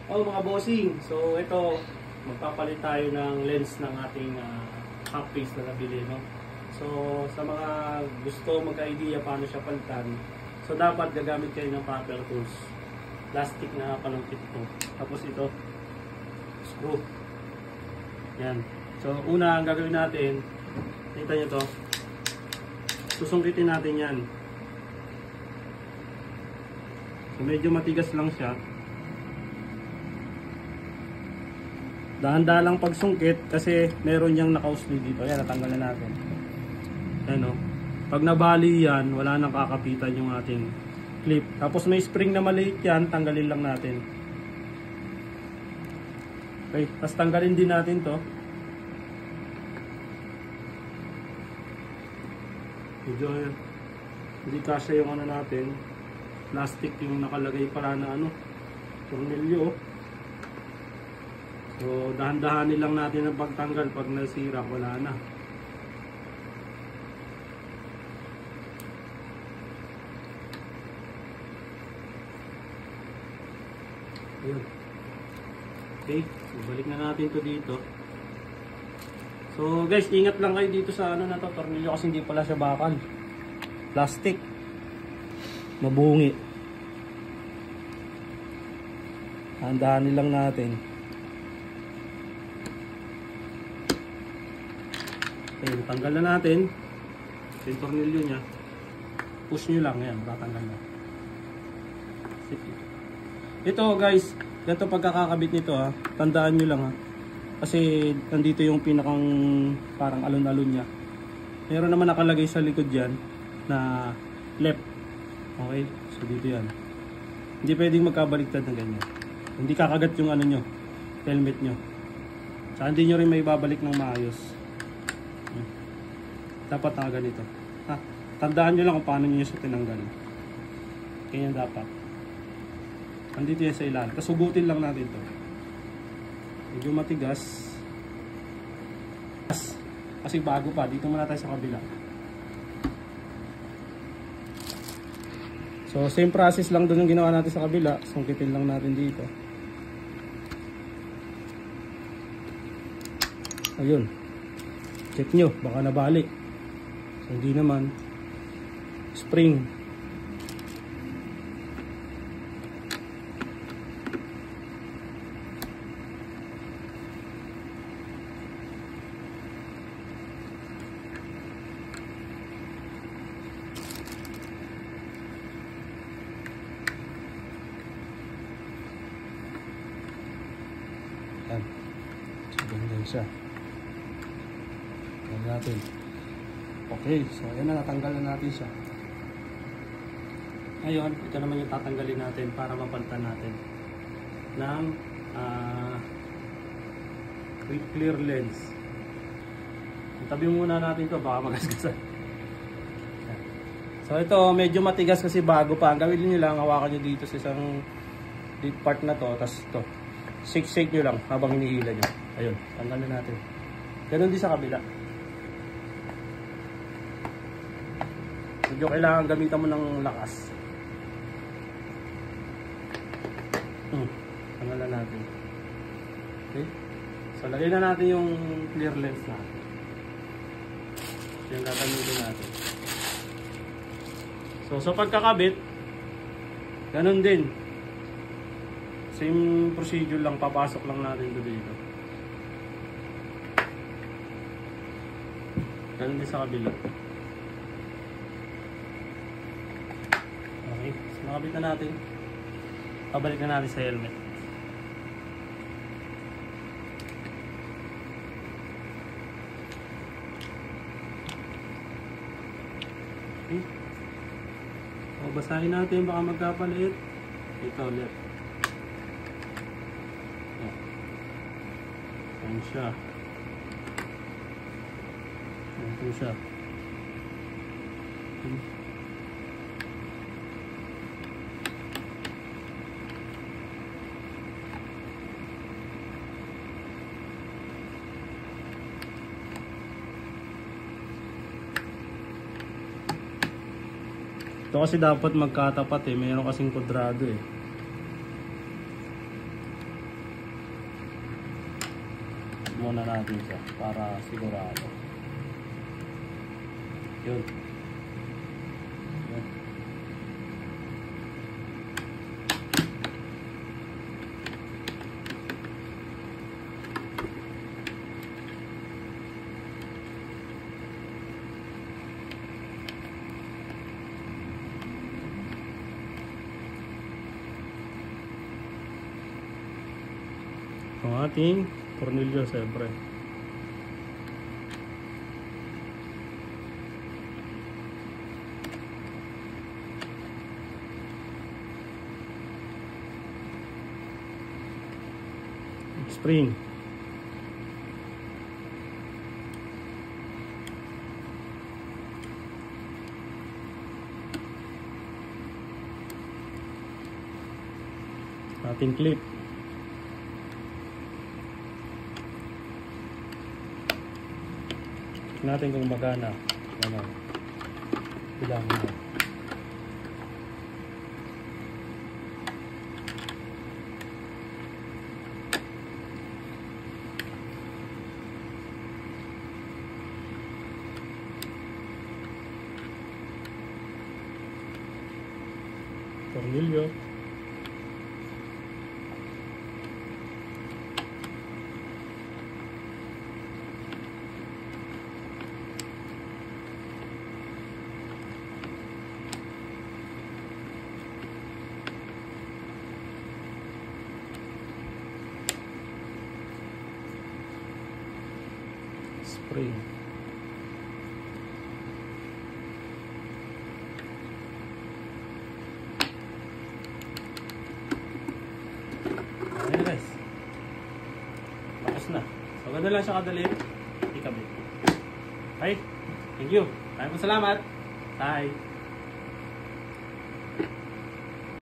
Oh mga bossing, so ito magpapalit tayo ng lens ng ating half face na nabili, no? So sa mga gusto magka-idea paano siya palitan, so dapat gagamit kayo ng proper tools. Plastic na palungkit ito. Tapos ito, screw. Yan. So una ang gagawin natin, kita nyo to, susungkitin natin yan. So medyo matigas lang siya. Dahan-dahan lang pagsungkit kasi meron niyang nakausli dito. Ayan, natanggal na natin. Ayan o. Pag nabali yan, wala nang kakapitan yung ating clip. Tapos may spring na maliit yan, tanggalin lang natin. Okay, tapos tanggalin din natin to. Medyo hindi kasya yung ano natin. Plastic yung nakalagay para na ano, tornilyo. So dahan-dahanin lang natin ang pagtanggal. Pag nasira, wala na. Ayun. Okay, so balik na natin to dito. So guys, ingat lang kayo dito sa ano na to, tornilyo, kasi hindi pala siya bakal. Plastic. Mabungi. Dahan-dahanin lang natin. Okay, tanggal na natin yung tornilyo nya. Push nyo lang, yan, tatanggal na. Ito guys, ganito pagkakakabit nito ha, tandaan nyo lang ha, kasi nandito yung pinakang parang alon-alon nya. Meron naman nakalagay sa likod yan na left. Okay, so dito yan. Hindi pwedeng magkabaliktad ng ganyan. Hindi kakagat yung ano nyo, helmet nyo. Saka hindi nyo rin may babalik ng maayos. Dapat na ganito. Ha? Tandaan nyo lang kung paano nyo siya tinanggal. Ganyan dapat. Andito yan sa ilalim. Tapos hugutin lang natin to. Medyo matigas. Kasi bago pa. Dito muna tayo sa kabila. So same process lang doon yung ginawa natin sa kabila. Sungkitin lang natin dito. Ayun. Check nyo. Baka nabali. Hindi naman. Spring. Yan. So, ganyan siya. Yan natin. Okay, so ayan na, natanggal na natin siya. Ngayon, ito naman yung tatanggalin natin para mapalitan natin ng quick clear lens. Tabi muna natin ito, baka magasgasan. So ito, medyo matigas kasi bago pa. Ang gawin nyo lang, hawakan nyo dito sa isang deep part na to, tapos ito, shake nyo lang habang hinihila nyo. Ayun, tanggal na natin. Ganun din sa kabila. Medyo kailangan gamitan mo ng lakas. Tanggalan natin. Okay. So lagay na natin yung clear lens natin. Yung gagamitin natin. So sa pagkakabit, ganun din. Same procedure lang, papasok lang natin dito. Ganun din sa kabila. Okay, so nakabit na natin. Pabalik na natin sa helmet. Okay. So, basahin natin, baka magkapalit. Ito, left. Ayan siya. Ayan po siya. Okay. Ito kasi dapat magkatapat eh, mayroon kasing kwadrado eh. muna natin siya para sigurado. Yun. Yun. Ang ating tornilyo siyempre. Spring. Ating clip. Natin kung magana. Ano? Bilangin mo. Tornilyo. Spring. Ayan guys. Tapos na. So ganda lang siya kadali. Ikabit. Okay. Thank you. Maraming salamat. Bye.